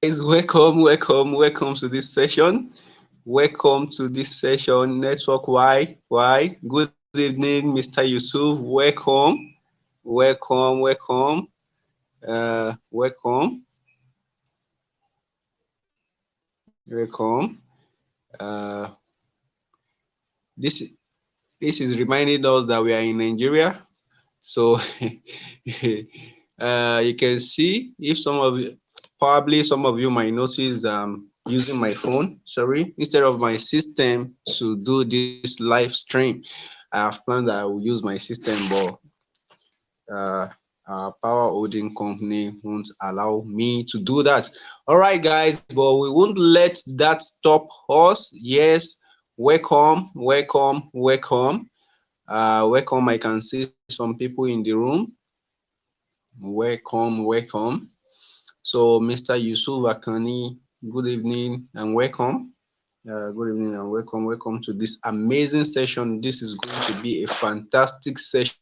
Guys, welcome to this session. Welcome to this session. Network Y. Good evening, Mr. Yusuf. Welcome. Welcome. Uh, this this is reminding us that we are in Nigeria. So you can see if probably some of you might notice using my phone, sorry, instead of my system to do this live stream. I have planned that I will use my system, but our power holding company won't allow me to do that. All right, guys, but we won't let that stop us. Yes, welcome. Welcome. I can see some people in the room. Welcome. So, Mr. Yusuf Akani, good evening and welcome. Good evening and welcome. Welcome to this amazing session. This is going to be a fantastic session.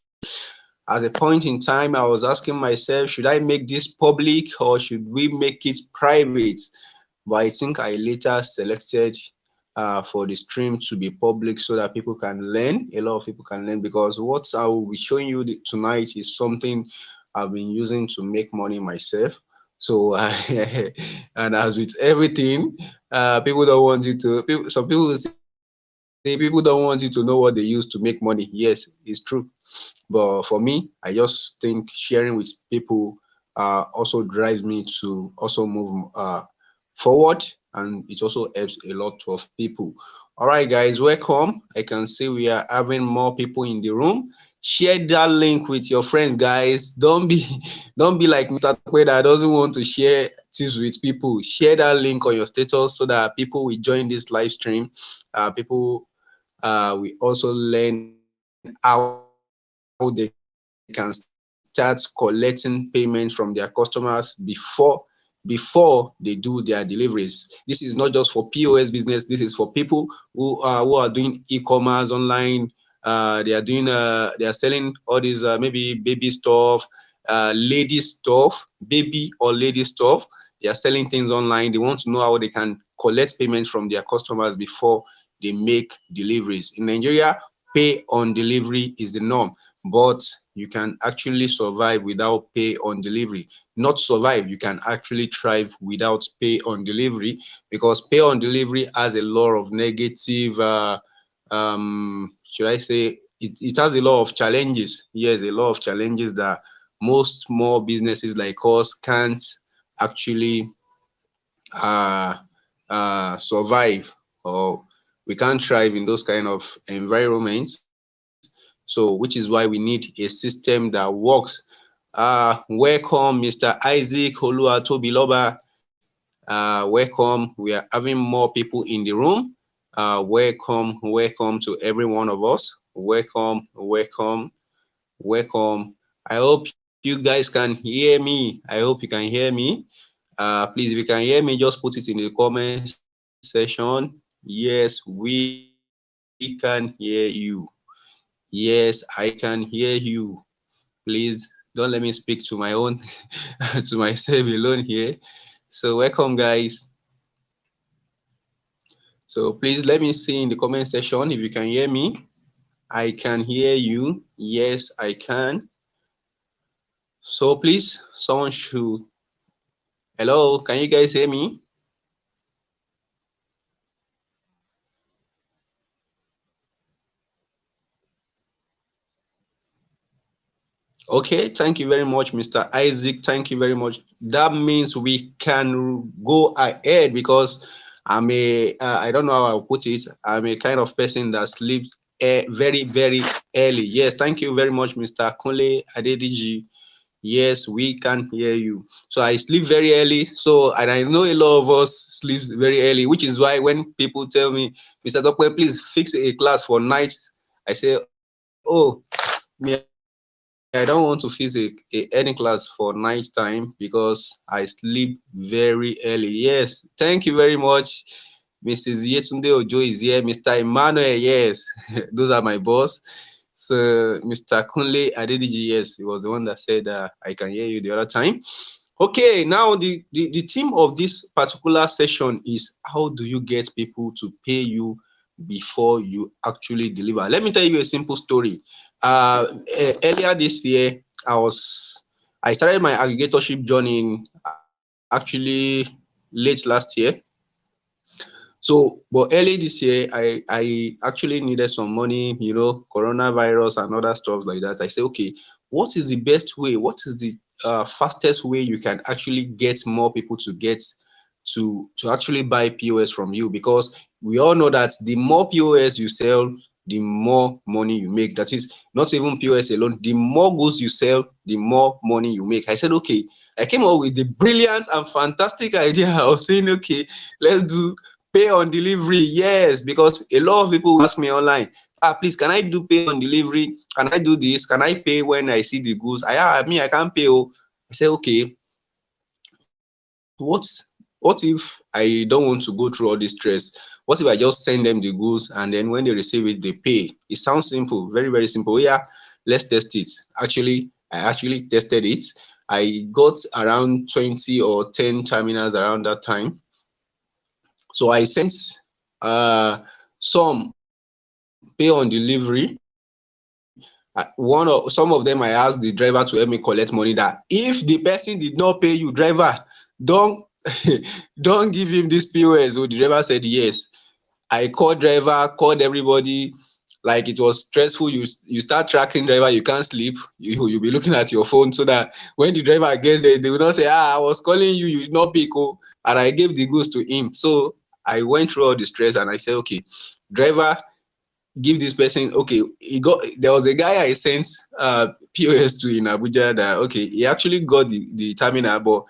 At a point in time, I was asking myself, should I make this public or should we make it private? But I think I later selected for the stream to be public so that people can learn. A lot of people can learn, because what I will be showing you tonight is something I've been using to make money myself. So, and as with everything, people don't want you to. Some people will say people don't want you to know what they use to make money. Yes, it's true. But for me, I just think sharing with people also drives me to also move forward, and it also helps a lot of people. All right, guys, welcome. I can see we are having more people in the room. Share that link with your friends, guys. Don't be like Mr. Tokwe that doesn't want to share tips with people. Share that link on your status so that people will join this live stream. People we also learn how they can start collecting payments from their customers before they do their deliveries. This is not just for POS business. This is for people who are doing e-commerce online. They are selling all these maybe baby stuff, lady stuff, baby or lady stuff. They are selling things online. They want to know how they can collect payments from their customers before they make deliveries. In Nigeria, pay on delivery is the norm, but you can actually survive without pay on delivery. Not survive, you can actually thrive without pay on delivery, because pay on delivery has a lot of negative, should I say, it has a lot of challenges. Yes, a lot of challenges that most small businesses like us can't actually uh, survive, or we can't thrive in those kind of environments. So, which is why we need a system that works. Welcome, Mr. Isaac Oluwatobiloba. Welcome. We are having more people in the room. Welcome to every one of us. Welcome. I hope you guys can hear me. I hope you can hear me. Please, if you can hear me, just put it in the comment section. Yes, we can hear you. Yes, I can hear you. Please don't let me speak to my own to myself alone here. So welcome, guys. So please let me see in the comment section if you can hear me. I can hear you. Yes, I can. So please, someone should. Hello, can you guys hear me? Okay, thank you very much, Mr. Isaac. Thank you very much. That means we can go ahead, because I don't know how I'll put it. I'm a kind of person that sleeps very early. Yes, thank you very much, Mr. Kunle Adediji. Yes, we can hear you. So I sleep very early. So, and I know a lot of us sleep very early, which is why when people tell me, Mr. Dokwe, please fix a class for nights, I say, oh, me, I don't want to fix any class for night time, because I sleep very early. Yes, thank you very much. Mrs. Yetunde Ojo is here. Mr. Emmanuel, yes, those are my boss. So Mr. Kunle Adediji, yes, he was the one that said I can hear you the other time. Okay, now the theme of this particular session is how do you get people to pay you before you actually deliver. Let me tell you a simple story. Earlier this year, I started my aggregatorship journey in actually late last year. So, but early this year, I actually needed some money, coronavirus and other stuff like that. I said, okay, what is the best way? What is the fastest way you can actually get more people to get to actually buy POS from you? Because we all know that the more POS you sell, the more money you make. That is not even POS alone. The more goods you sell, the more money you make. I said, okay, I came up with the brilliant and fantastic idea. I was saying, okay, let's do pay on delivery. Yes, because a lot of people ask me online, please, can I do pay on delivery? Can I do this? Can I pay when I see the goods? I can't pay. Oh, I say, okay, what if I don't want to go through all this stress? What if I just send them the goods and then when they receive it, they pay? It sounds simple, very, very simple. Yeah, let's test it. I actually tested it. I got around 20 or 10 terminals around that time. So I sent some pay on delivery. Some of them I asked the driver to help me collect money, that if the person did not pay you, driver, don't don't give him this POS. So the driver said yes. I called driver, called everybody. Like, it was stressful. You start tracking driver, you can't sleep. You'll be looking at your phone so that when the driver gets there, they will not say, I was calling you, you did not pick. Oh, and I gave the goods to him. So I went through all the stress and I said, okay, driver, give this person. Okay, there was a guy I sent POS to in Abuja that, okay, he actually got the terminal, but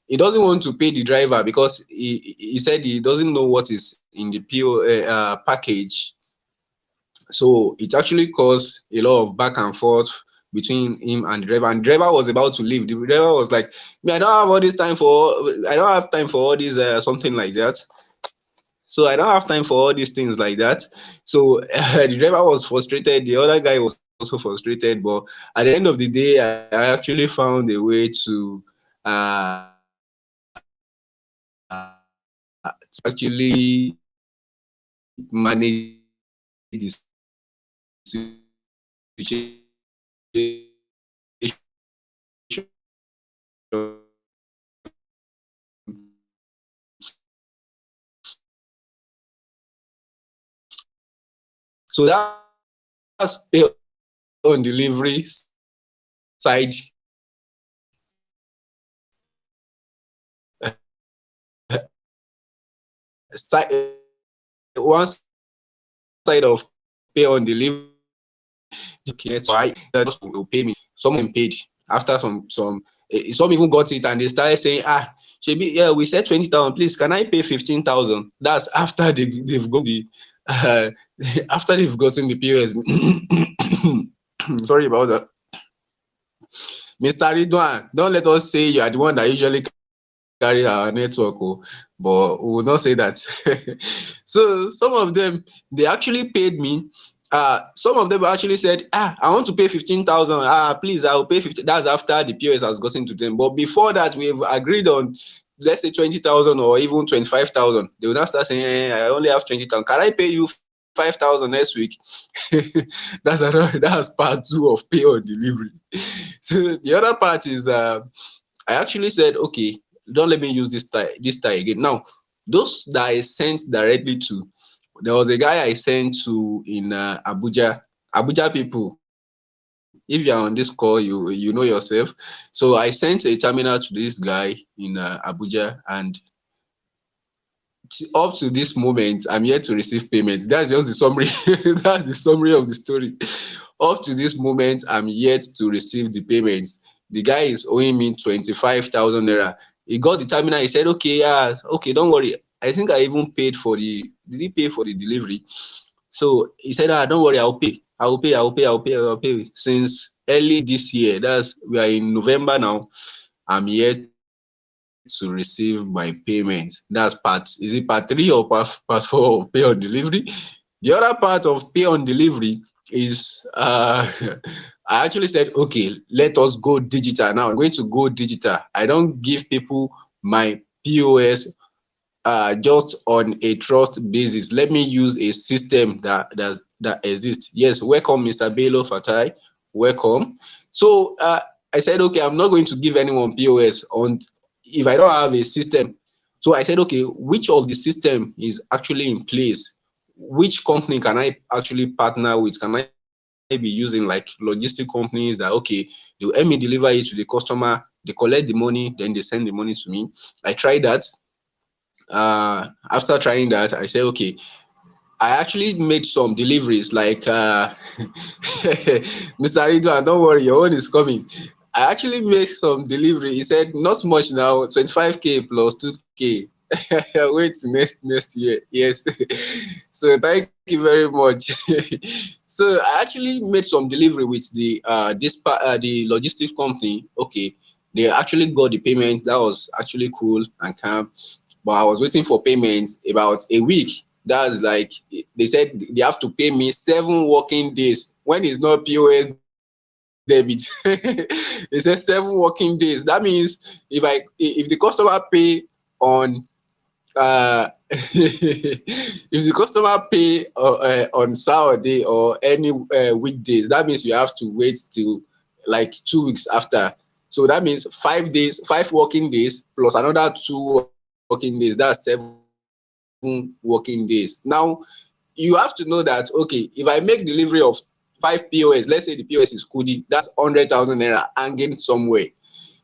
he doesn't want to pay the driver because he said he doesn't know what is in the package. So it actually caused a lot of back and forth between him and the driver. And the driver was about to leave. The driver was like, I don't have all this time I don't have time for all this something like that. So I don't have time for all these things like that. So the driver was frustrated. The other guy was also frustrated. But at the end of the day, I actually found a way to actually manage the situation. So that's pay on delivery side. One side of pay on delivery. So I just will pay me. Someone paid after some even got it and they started saying, Shebi, yeah, we said 20,000. Please, can I pay 15,000? That's after they've got after they've gotten the POS. Sorry about that. Mr. Ridwan, don't let us say you are the one that usually carry our network, but we will not say that. So some of them, they actually paid me. Some of them actually said, I want to pay 15,000. Please, I will pay 50. That's after the POS has gotten to them. But before that, we've agreed on, let's say 20,000 or even 25,000. They will not start saying, I only have 20,000. Can I pay you 5,000 next week? That's part 2 of pay on delivery. So the other part is, I actually said, okay, don't let me use this tie again. Now, those that I sent directly to, there was a guy I sent to in Abuja people. If you are on this call, you know yourself. So I sent a terminal to this guy in Abuja, and up to this moment, I'm yet to receive payment. That's just the summary. That's the summary of the story. Up to this moment, I'm yet to receive the payments. The guy is owing me 25,000 naira. He got the terminal. He said, okay, okay, don't worry. I think I even paid for did he pay for the delivery? So he said, don't worry, I'll pay. Since early this year, we are in November now, I'm yet to receive my payment. That's is it part 3 or part 4 of pay on delivery? The other part of pay on delivery is I actually said, okay, let us go digital now. I'm going to go digital. I don't give people my POS just on a trust basis. Let me use a system that exists. Yes, welcome, Mr. Bello Fatai. Welcome. So I said, okay, I'm not going to give anyone POS on if I don't have a system. So I said, okay, which of the system is actually in place? Which company can I actually partner with? Can I be using like logistic companies that okay, they'll help me deliver it to the customer, they collect the money, then they send the money to me. I tried that. After trying that, I said, okay, I actually made some deliveries like Mr. Ridwan, don't worry, your own is coming. I actually made some delivery. He said, not much now, 25K plus 2K. Wait next year. Yes. So thank you very much. So I actually made some delivery with the the logistic company. Okay, they actually got the payment. That was actually cool and calm. But I was waiting for payments about a week. That's like they said they have to pay me 7 working days when it's not POS debit. They said 7 working days. That means if the customer pay on if the customer pay on Saturday or any weekdays, that means you have to wait till like 2 weeks after. So that means 5 days, 5 working days plus another 2 working days. That's 7 working days. Now you have to know that okay, if I make delivery of 5 POS, let's say the POS is Kudi, that's 100,000 naira hanging somewhere.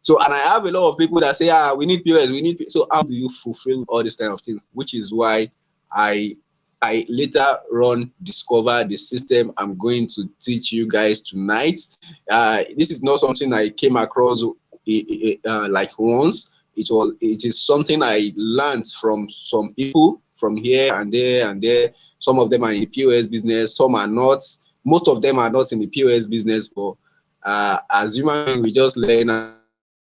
So, and I have a lot of people that say, we need POS, we need. So, how do you fulfill all this kind of things? Which is why I I later on discover the system I'm going to teach you guys tonight. This is not something I came across like once. It is something I learned from some people from here and there and there. Some of them are in the POS business, some are not. Most of them are not in the POS business, but as human beings, we just learn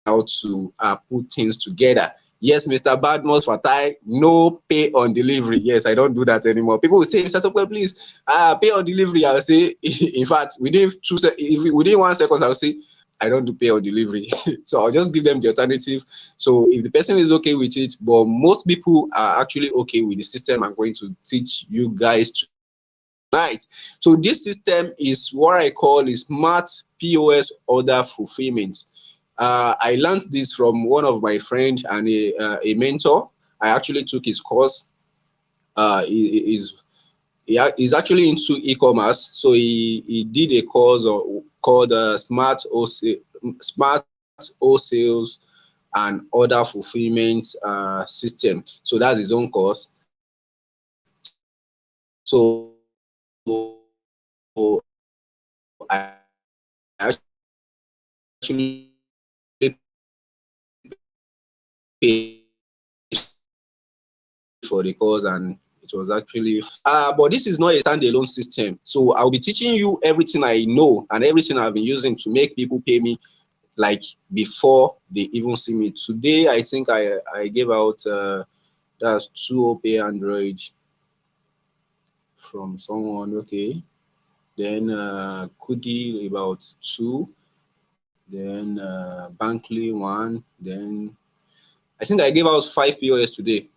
how to put things together. Yes, Mr. Badmus Fatai, no pay on delivery. Yes, I don't do that anymore. People will say, Mr. Topwe, please pay on delivery. I'll say, in fact, within 1 second, I'll say, I don't do pay on delivery. So I'll just give them the alternative. So if the person is okay with it, but most people are actually okay with the system I'm going to teach you guys tonight. So this system is what I call a smart POS order fulfillment. I learned this from one of my friends and a mentor. I actually took his course. He's actually into e-commerce, so he did a course called Smart Sales and Order Fulfillment System. So that's his own course. So I actually paid for the course, and it was actually but this is not a standalone system. So I'll be teaching you everything I know and everything I've been using to make people pay me like before they even see me. Today I think I gave out that's 2 pay Android from someone. Okay, then Kudi about 2, then Bankly 1, then I think I gave out 5 POS today.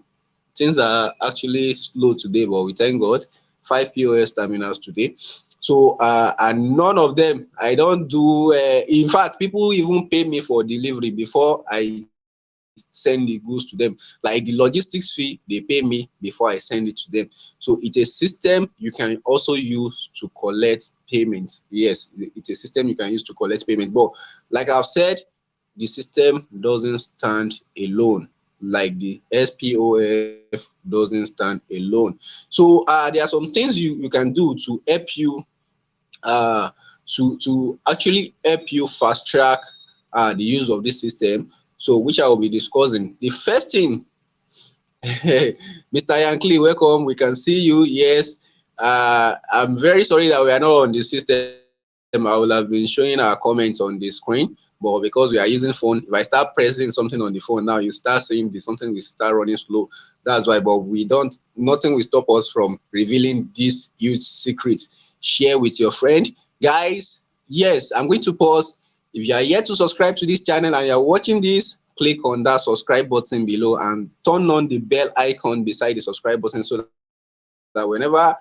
Things are actually slow today, but we thank God. 5 POS terminals today. So and none of them I don't do. In fact, people even pay me for delivery before I send the goods to them. Like the logistics fee, they pay me before I send it to them. So it's a system you can also use to collect payments. Yes, it's a system you can use to collect payment. But like I've said, the system doesn't stand alone, like the SPOF doesn't stand alone. So there are some things you can do to help you to actually help you fast track the use of this system. So which I will be discussing. The first thing, Mr. Yankee, welcome. We can see you. Yes. I'm very sorry that we are not on the system. I will have been showing our comments on the screen, but because we are using phone, if I start pressing something on the phone now, you start seeing something will start running slow. That's why, but we don't, nothing will stop us from revealing this huge secret. Share with your friend. Guys, yes, I'm going to pause. If you are yet to subscribe to this channel and you're watching this, click on that subscribe button below and turn on the bell icon beside the subscribe button so that whenever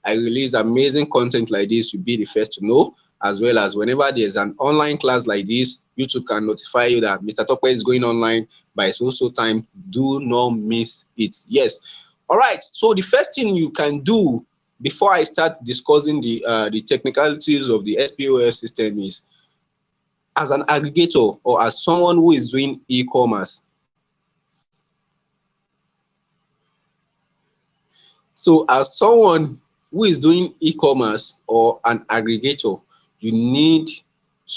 I release amazing content like this, you'll be the first to know, as well as whenever there's an online class like this, YouTube can notify you that Mr. Tokwe is going online by so time. Do not miss it. Yes. All right. So the first thing you can do before I start discussing the technicalities of the SPOF system is, as an aggregator or as someone who is doing e-commerce. So as someone who is doing e-commerce or an aggregator, you need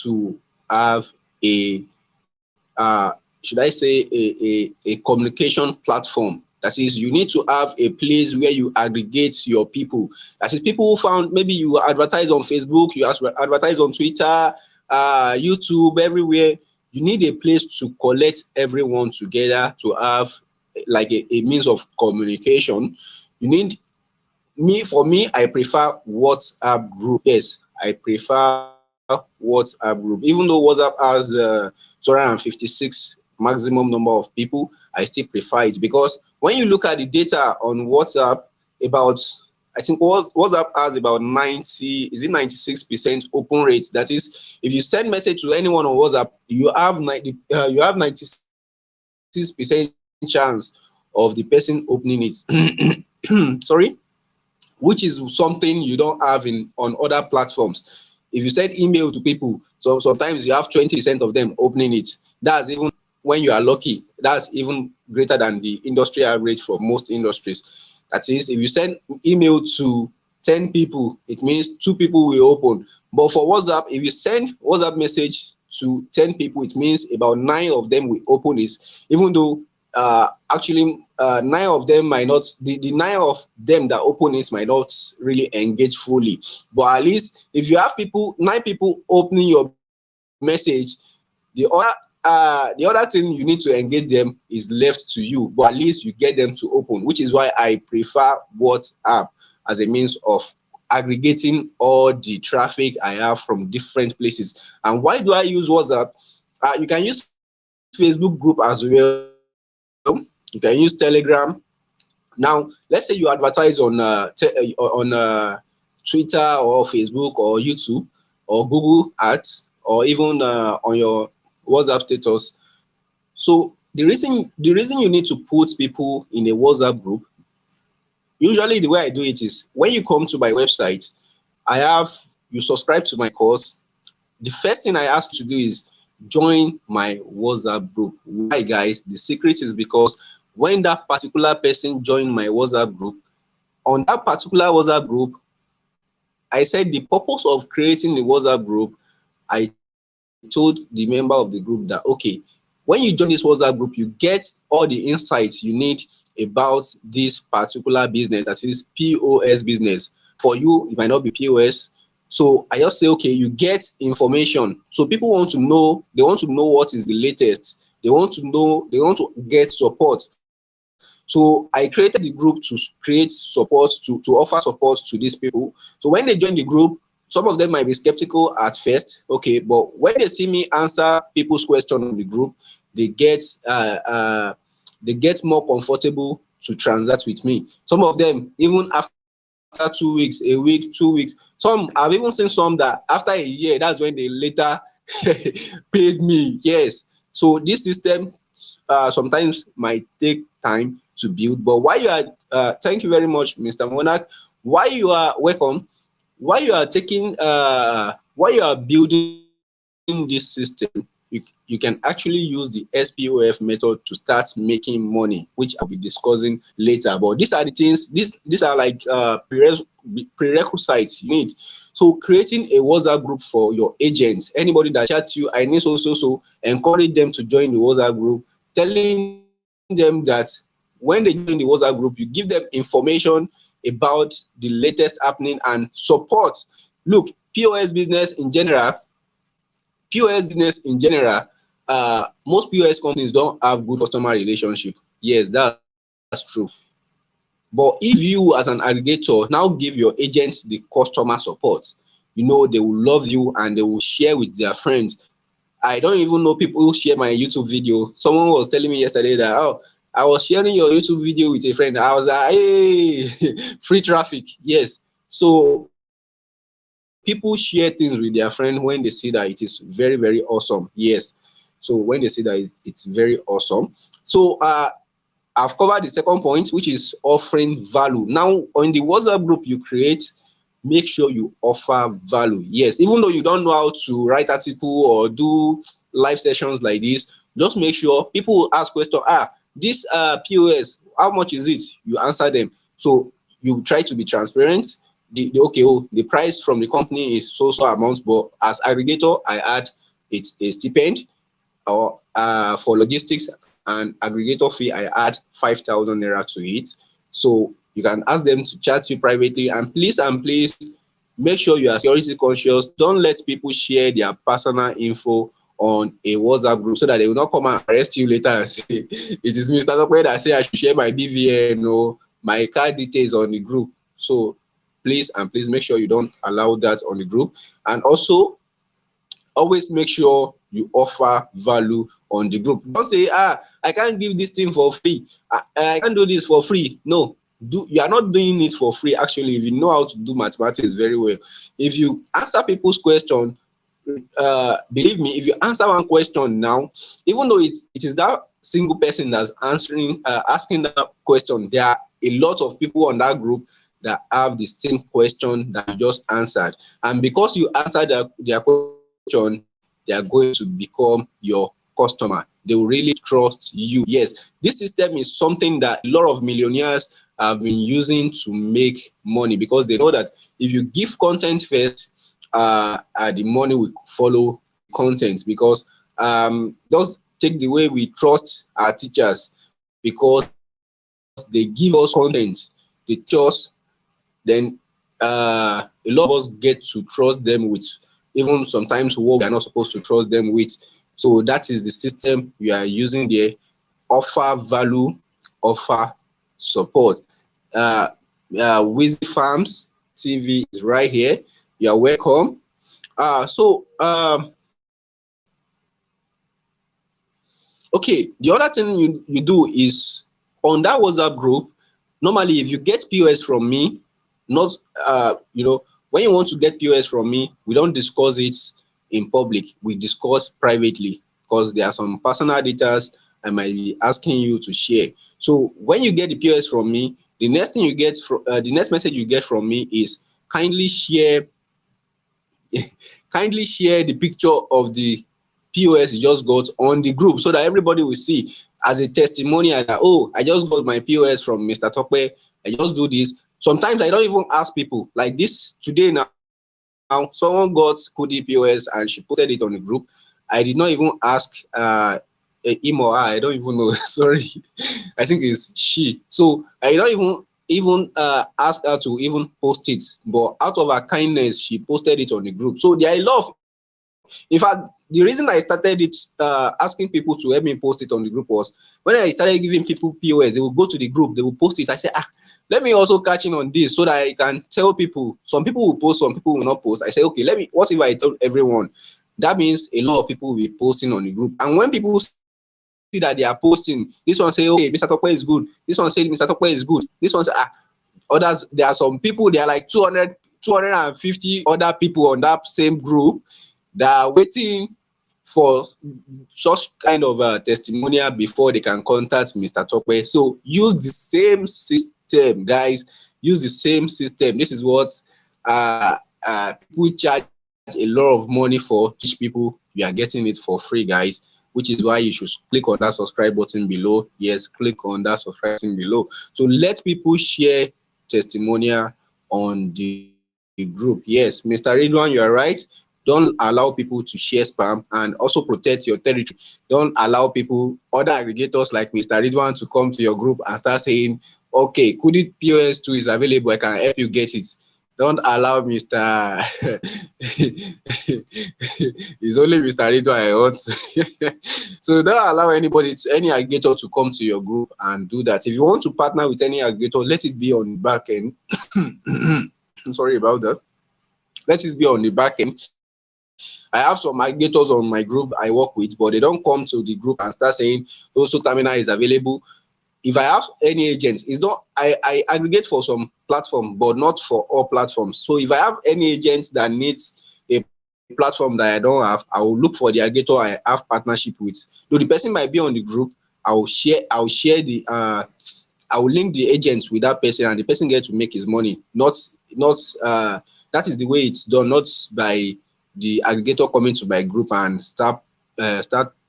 to have a should I say a communication platform. That is, you need to have a place where you aggregate your people. That is, people who found, maybe you advertise on Facebook, you advertise on Twitter, YouTube, everywhere. You need a place to collect everyone together to have like a means of communication. You need, for me, I prefer WhatsApp group. Yes, I prefer WhatsApp group. Even though WhatsApp has 256 maximum number of people, I still prefer it, because when you look at the data on WhatsApp, about, I think WhatsApp has about 96% open rate. That is, if you send message to anyone on WhatsApp, you have 96% chance of the person opening it. Sorry, which is something you don't have on other platforms. If you send email to people, so sometimes you have 20% of them opening it. That's even when you are lucky. That's even greater than the industry average for most industries. That is, if you send email to 10 people, it means 2 people will open. But for WhatsApp, if you send WhatsApp message to 10 people, it means about 9 of them will open it, even though actually 9 of them might not, the 9 of them that open it might not really engage fully. But at least if you have 9 people opening your message, the other thing you need to engage them is left to you, but at least you get them to open, which is why I prefer WhatsApp as a means of aggregating all the traffic I have from different places. And why do I use WhatsApp? You can use Facebook group as well. You can use Telegram. Now, let's say you advertise on Twitter or Facebook or YouTube or Google Ads, or even on your WhatsApp status. So the reason you need to put people in a WhatsApp group, usually the way I do it is, when you come to my website, you subscribe to my course. The first thing I ask you to do is join my WhatsApp group. Why, guys? The secret is because when that particular person joined my WhatsApp group, on that particular WhatsApp group, I said the purpose of creating the WhatsApp group, I told the member of the group that, okay, when you join this WhatsApp group, you get all the insights you need about this particular business, that is POS business. For you, it might not be POS. So I just say, okay, you get information. So people want to know, what is the latest. They want to get support. So I created the group to create support, to offer support to these people. So when they join the group, some of them might be skeptical at first, okay, but when they see me answer people's questions on the group, they get more comfortable to transact with me. Some of them, even after 2 weeks, a week, 2 weeks, some, I've even seen some that after a year, that's when they later paid me. Yes. So this system sometimes might take time to build, but while you are thank you very much, Mr. Monarch. While you are welcome, while you are building this system, you can actually use the SPOF method to start making money, which I'll be discussing later. But these are the things, these are like prerequisites you need. So creating a WhatsApp group for your agents, anybody that chats you, I need so encourage them to join the WhatsApp group, telling them that when they join the WhatsApp group, you give them information about the latest happening and support. Look, POS business in general, most POS companies don't have good customer relationship. Yes, that's true. But if you as an aggregator now give your agents the customer support, they will love you and they will share with their friends. I don't even know people who share my YouTube video. Someone was telling me yesterday that, oh, I was sharing your YouTube video with a friend. I was like, hey, free traffic. Yes. So people share things with their friend when they see that it is very, very awesome. Yes. So when they see that it's very awesome. So I've covered the second point, which is offering value. Now, on the WhatsApp group you create, make sure you offer value. Yes, even though you don't know how to write article or do live sessions like this, just make sure people will ask question. This POS, how much is it? You answer them. So you try to be transparent. The price from the company is so amount, but as aggregator, I add it a stipend, or for logistics and aggregator fee, I add 5,000 naira to it. So you can ask them to chat you privately, and please make sure you are security conscious. Don't let people share their personal info on a WhatsApp group so that they will not come and arrest you later and say it is Mr. Tokwe that say I should share my BVN or my card details on the group. So please make sure you don't allow that on the group. And also, always make sure you offer value on the group. Don't say, I can't give this thing for free. I can't do this for free. No, you are not doing it for free. Actually, if you know how to do mathematics very well, if you answer people's question, believe me, if you answer one question now, even though it is that single person that's asking that question, there are a lot of people on that group that have the same question that you just answered, and because you answered their question, they are going to become your customer. They will really trust you. Yes, this system is something that a lot of millionaires have been using to make money, because they know that if you give content first, the money will follow content. Because just take the way we trust our teachers, because they give us content, they teach us, then a lot of us get to trust them with even sometimes what we are not supposed to trust them with. So that is the system we are using there. Offer value, offer support. Wizzy Farms TV is right here. You are welcome. Okay, the other thing you do is, on that WhatsApp group, normally if you get POS from me, not when you want to get POS from me, we don't discuss it in public, we discuss privately, because there are some personal data I might be asking you to share. So when you get the POS from me, the next thing you get from the next message you get from me is kindly share the picture of the POS you just got on the group, so that everybody will see as a testimonial that, oh, I just got my POS from Mr. Tokwe. I just do this. Sometimes I don't even ask people, like this today. Now someone got Kudi POS and she posted it on the group. I did not even ask him or her, I don't even know. Sorry, I think it's she. So I don't even ask her to even post it, but out of her kindness, she posted it on the group. So there are a lot of, in fact, the reason I started it asking people to help me post it on the group was when I started giving people POS, they will go to the group, they will post it. I said, let me also catch in on this so that I can tell people. Some people will post, some people will not post. I say, okay, what if I tell everyone? That means a lot of people will be posting on the group. And when people see that they are posting, this one say, okay, Mr. Tokwe is good. This one say, Mr. Tokwe is good. This one say, others, there are some people, there are like 250 other people on that same group that are waiting for such kind of testimonial before they can contact Mr. Tokwe. So use the same system, guys. Use the same system. This is what people charge a lot of money for. Teach people, you are getting it for free, guys, which is why you should click on that subscribe button below. Yes, click on that subscribe button below. So let people share testimonial on the group. Yes, Mr. Ridwan, you are right. Don't allow people to share spam, and also protect your territory. Don't allow people, other aggregators like Mr. Ridwan, to come to your group and start saying, okay, Kudi POS2 is available, I can help you get it. Don't allow Mr. It's only Mr. Rito I want. So don't allow anybody, any aggregator to come to your group and do that. If you want to partner with any aggregator, let it be on the back end. Sorry about that. Let it be on the back end. I have some aggregators on my group I work with, but they don't come to the group and start saying also terminal is available. If I have any agents, it's not, I aggregate for some platform, but not for all platforms. So if I have any agents that needs a platform that I don't have, I will look for the aggregator I have partnership with. Though the person might be on the group, I will share the I will link the agents with that person, and the person get to make his money. Not that is the way it's done, not by the aggregator coming to my group and start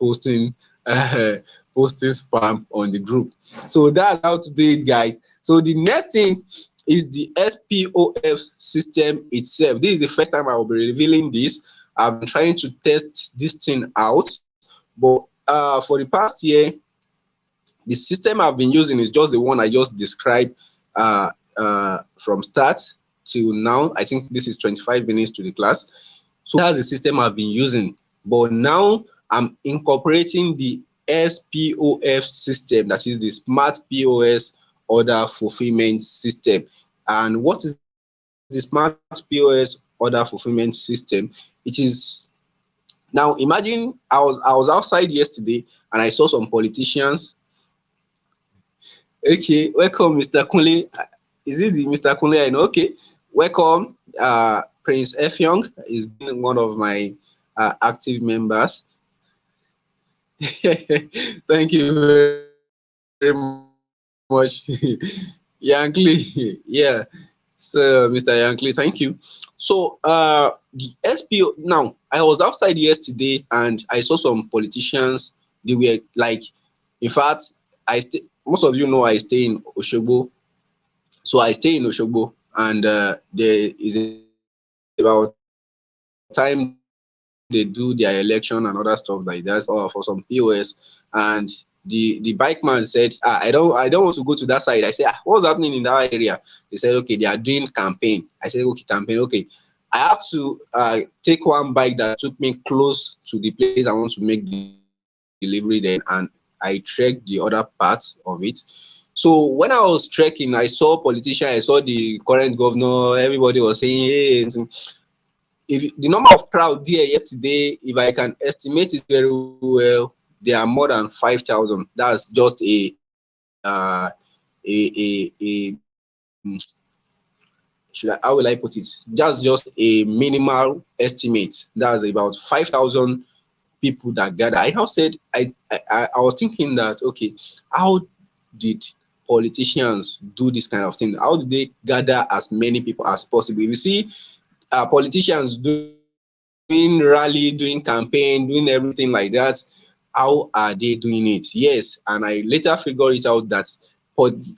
posting posting spam on the group. So that's how to do it, guys. So the next thing is the SPOF system itself. This is the first time I will be revealing this. I've been trying to test this thing out, but for the past year, the system I've been using is just the one I just described from start till now. I think this is 25 minutes to the class. So that's the system I've been using. But now I'm incorporating the SPOF system, that is the Smart POS Order Fulfillment System. And what is the Smart POS Order Fulfillment System? It is, now imagine I was outside yesterday and I saw some politicians. Okay, welcome, Mr. Kunle. Is it the Mr. Kunle I know? Okay, welcome. Prince F. Young is been one of my active members. Thank you very much, Yankee. Yeah, so Mr. Yankee, thank you. So the SPO. Now, I was outside yesterday and I saw some politicians. They were like, in fact, most of you know I stay in Oshogbo. So I stay in Oshogbo, and there is about time they do their election and other stuff like that, or for some POS. And the bike man said, I don't want to go to that side. I said, what's happening in that area? They said, okay, they are doing campaign. I said, okay, campaign, okay. I have to take one bike that took me close to the place I want to make the delivery then, and I trekked the other parts of it. So when I was trekking, I saw politicians, I saw the current governor, everybody was saying, hey, if the number of crowd there yesterday, if I can estimate it very well, there are more than 5,000. That's just how will I put it? That's just a minimal estimate. That's about 5,000 people that gather. I now said, I was thinking that, okay, how did politicians do this kind of thing? How do they gather as many people as possible? You see, politicians doing rally, doing campaign, doing everything like that. How are they doing it? Yes, and I later figured it out that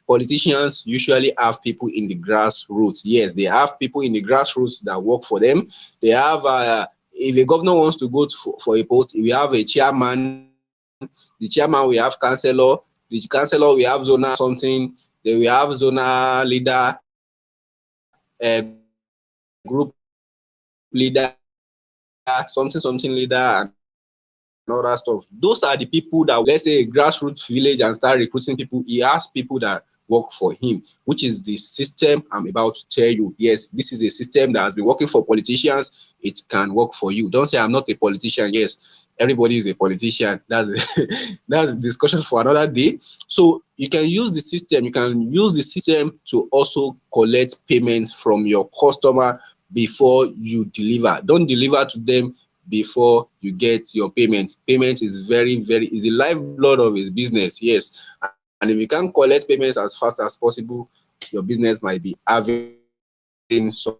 politicians usually have people in the grassroots. Yes, they have people in the grassroots that work for them. They have if a governor wants to go for a post, we have a chairman. The chairman, we have councillor. The councillor, we have zona something. Then we have zona leader, group leader, something leader, and all that stuff. Those are the people that, let's say, a grassroots village and start recruiting people. He has people that work for him, which is the system I'm about to tell you. Yes, this is a system that has been working for politicians. It can work for you. Don't say I'm not a politician. Yes, everybody is a politician. That's that's a discussion for another day. So you can use the system. You can use the system to also collect payments from your customer before you deliver. Don't deliver to them before you get your payment. Payment is is the lifeblood of a business. Yes, and if you can't collect payments as fast as possible, your business might be having some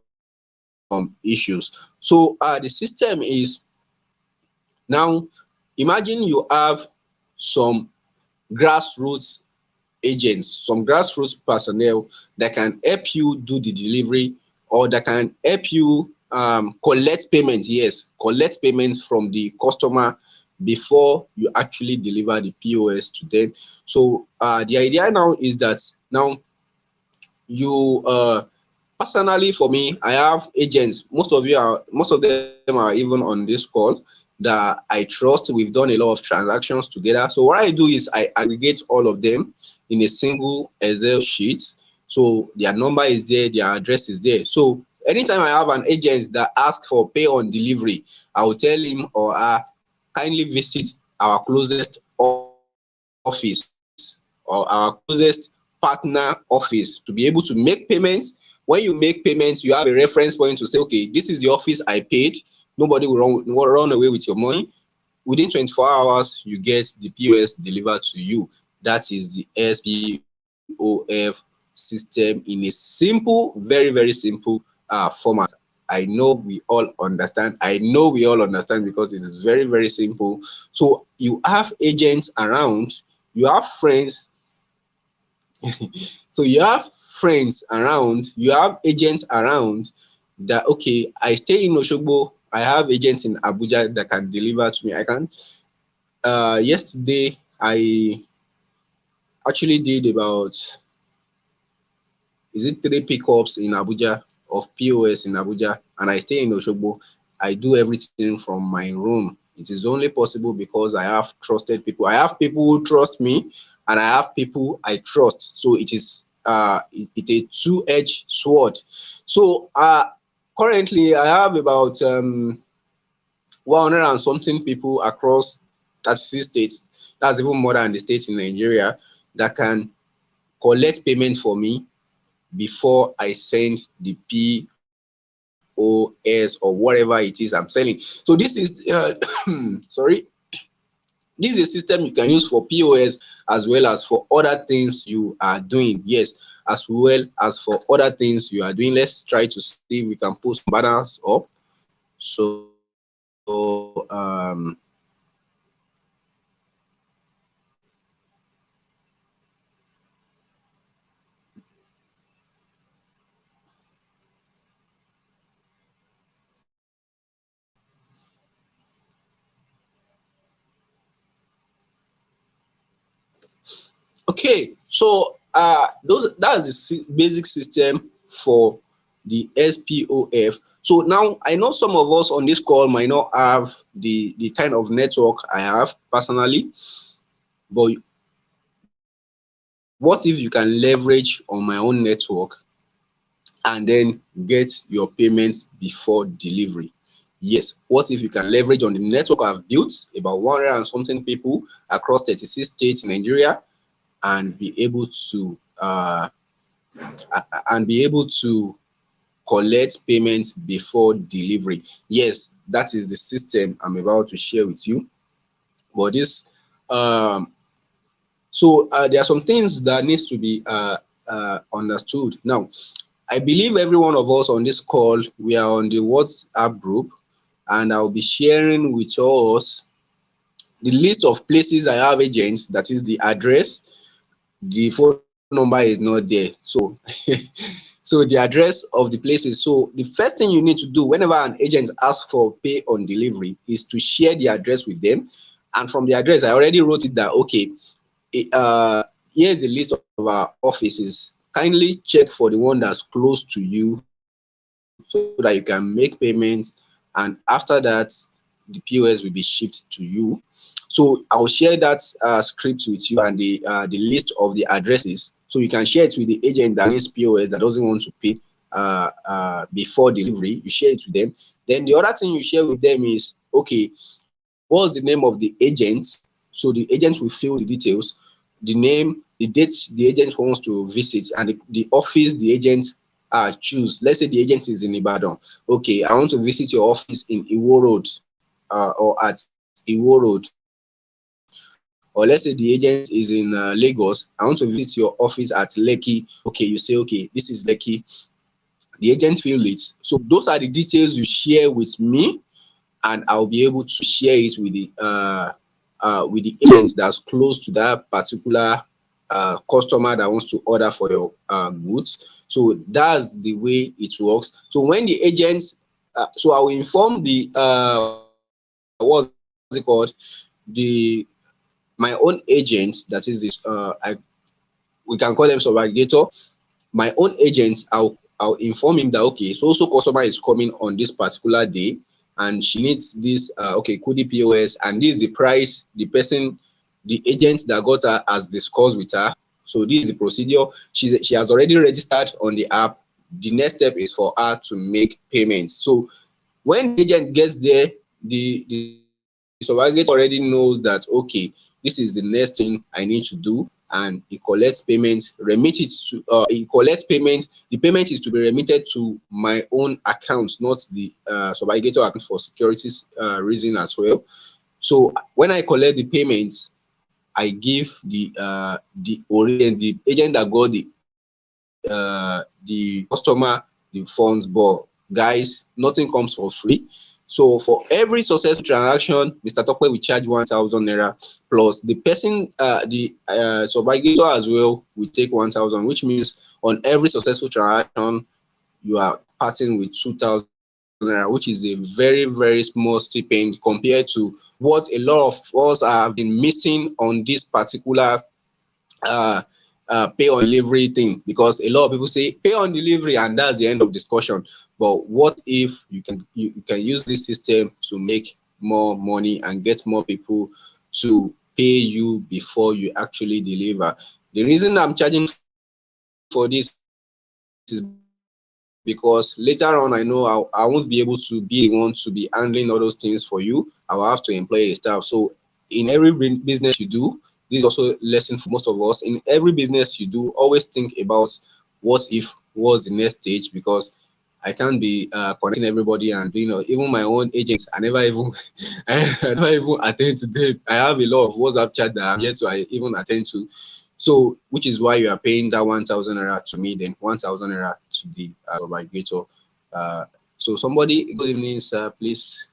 issues. So the system is, now imagine you have some grassroots agents, some grassroots personnel that can help you do the delivery, or that can help you collect payments. Yes, collect payments from the customer before you actually deliver the POS to them. So the idea now is that now you personally, for me, I have agents. Most of them are even on this call that I trust. We've done a lot of transactions together. So what I do is I aggregate all of them in a single Excel sheet. So their number is there, their address is there. So anytime I have an agent that asks for pay on delivery, I will tell him or her, kindly visit our closest office or our closest partner office to be able to make payments. When you make payments, you have a reference point to say, okay, this is the office I paid. Nobody will run away with your money. Within 24 hours, you get the POS delivered to you. That is the SPOF system in a simple, very, very simple format. I know we all understand. Because it is very, very simple. So you have agents around, you have friends. So you have friends around, you have agents around that, okay, I stay in Oshogbo, I have agents in Abuja that can deliver to me. I can. Yesterday, I actually did about, is it 3 pickups in Abuja of POS in Abuja, and I stay in Oshogbo. I do everything from my room. It is only possible because I have trusted people. I have people who trust me, and I have people I trust. So it is it's a two-edged sword. So currently I have about 100 and something people across 36 states. That's even more than the states in Nigeria that can collect payment for me before I send the POS or whatever it is I'm selling. So this is sorry, this is a system you can use for POS as well as for other things you are doing. Yes, as well as for other things you are doing. Let's try to see if we can put some banners up. So okay, so that's the basic system for the SPOF. So now I know some of us on this call might not have the kind of network I have personally, but what if you can leverage on my own network and then get your payments before delivery? Yes, what if you can leverage on the network I've built, about 100 and something people across 36 states in Nigeria, and be able to collect payments before delivery? Yes, that is the system I'm about to share with you. But this there are some things that needs to be understood. Now, I believe every one of us on this call, we are on the WhatsApp group, and I'll be sharing with us the list of places I have agents, that is the address. The phone number is not there. So so the address of the places. So the first thing you need to do whenever an agent asks for pay on delivery is to share the address with them. And from the address, I already wrote it that, okay, here's a list of our offices. Kindly check for the one that's close to you so that you can make payments, and after that the POS will be shipped to you. So I'll share that script with you and the list of the addresses, so you can share it with the agent that needs POS, that doesn't want to pay before delivery. You share it with them. Then the other thing you share with them is, okay, what's the name of the agent? So the agent will fill the details, the name, the date the agent wants to visit, and the office the agent choose. Let's say the agent is in Ibadan. Okay, I want to visit your office in Iwo Road, or at Iwo Road. Or let's say the agent is in Lagos. I want to visit your office at Lekki. Okay, you say, okay, this is Lekki. The agent fill it. So those are the details you share with me, and I'll be able to share it with the agent that's close to that particular customer that wants to order for your goods. So that's the way it works. So when the agents, so I will inform the what's it called, the my own agents, that is this we can call them surrogator. My own agents, I'll I'll inform him that okay, so customer is coming on this particular day and she needs this okay, Kudi POS, and this is the price the agent that got her has discussed with her. So this is the procedure. She has already registered on the app. The next step is for her to make payments. So when the agent gets there, the supermarket already knows that okay, this is the next thing I need to do, and he collects payment, remit it to he collects payment. The payment is to be remitted to my own account, not the supermarket account, for security reason as well. So when I collect the payments, I give the agent that got the customer the funds. But guys, nothing comes for free. So for every successful transaction, Mr. Tokwe will charge 1,000 naira, plus the person, the subrogator as well will take 1,000, which means on every successful transaction, you are parting with 2,000 naira, which is a very, very small stipend compared to what a lot of us have been missing on this particular uh, pay on delivery thing, because a lot of people say pay on delivery and that's the end of discussion. But what if you can use this system to make more money and get more people to pay you before you actually deliver? The reason I'm charging for this is because later on I know I won't be able to be the one to be handling all those things for you. I will have to employ a staff. So in every business you do, this is also a lesson for most of us. In every business you do, always think about what if was the next stage, because I can't be connecting everybody and doing even my own agents. I never even I never even attend to them. I have a lot of WhatsApp chat that I'm yet to even attend to. So which is why you are paying that 1,000 naira to me, then 1,000 naira to the navigator. So somebody, good evening, sir, please.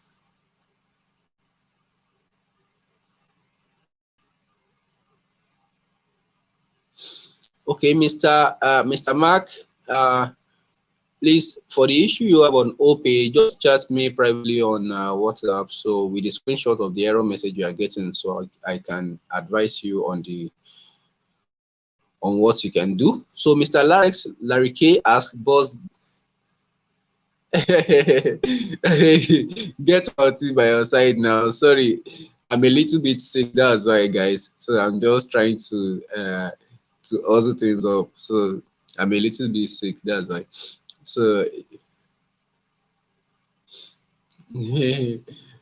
Okay, Mr. Mark, please, for the issue you have on OPay, just chat me privately on WhatsApp. So with the screenshot of the error message you are getting, so I can advise you on what you can do. So Mr. Larry K asked, boss, get out by your side now. Sorry, I'm a little bit sick. That's why, guys. So I'm just trying to hustle things up. So I'm a little bit sick. That's why. So, Mr.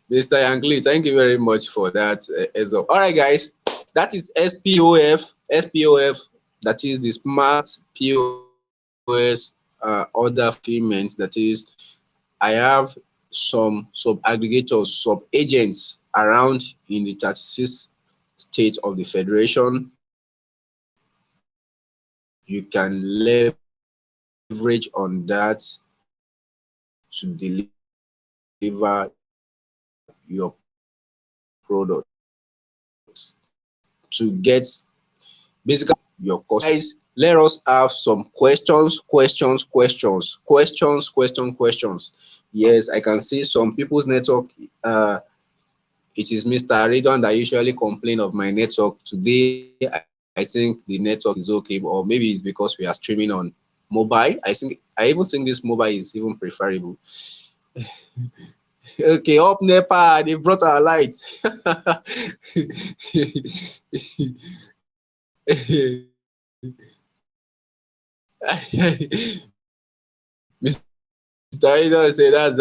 Yanklee, thank you very much for that. All right, guys. That is SPOF. SPOF. That is the Smart POS order fulfillment. That is, I have some sub-aggregators, sub-agents around in the 36 states of the Federation. You can leverage on that to deliver your product, to get basically your cost. Guys, let us have some questions. Yes, I can see some people's network. It is Mr. Redon that usually complain of my network. Today, I think the network is okay, or maybe it's because we are streaming on mobile. I even think this mobile is even preferable. Okay, up NEPA, they brought our lights. Mr. Redon say that's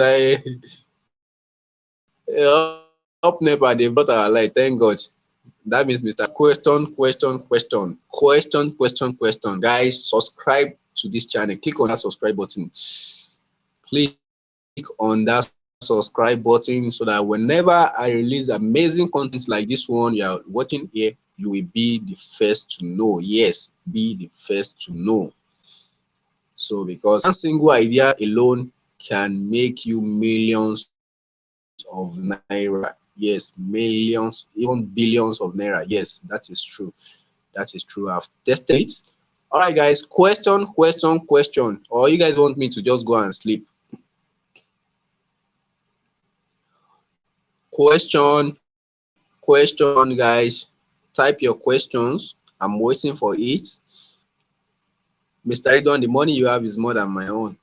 up NEPA, they brought our light. Thank God. That means Mr. Question. Guys, subscribe to this channel. Click on that subscribe button. Click on that subscribe button so that whenever I release amazing content like this one you are watching here, you will be the first to know. Yes, be the first to know. So because one single idea alone can make you millions of naira. Yes, millions, even billions of naira. Yes, that is true. That is true. I've tested it. All right, guys. Question. Or you guys want me to just go and sleep? Question, guys. Type your questions. I'm waiting for it. Mr. Ridwan, the money you have is more than my own.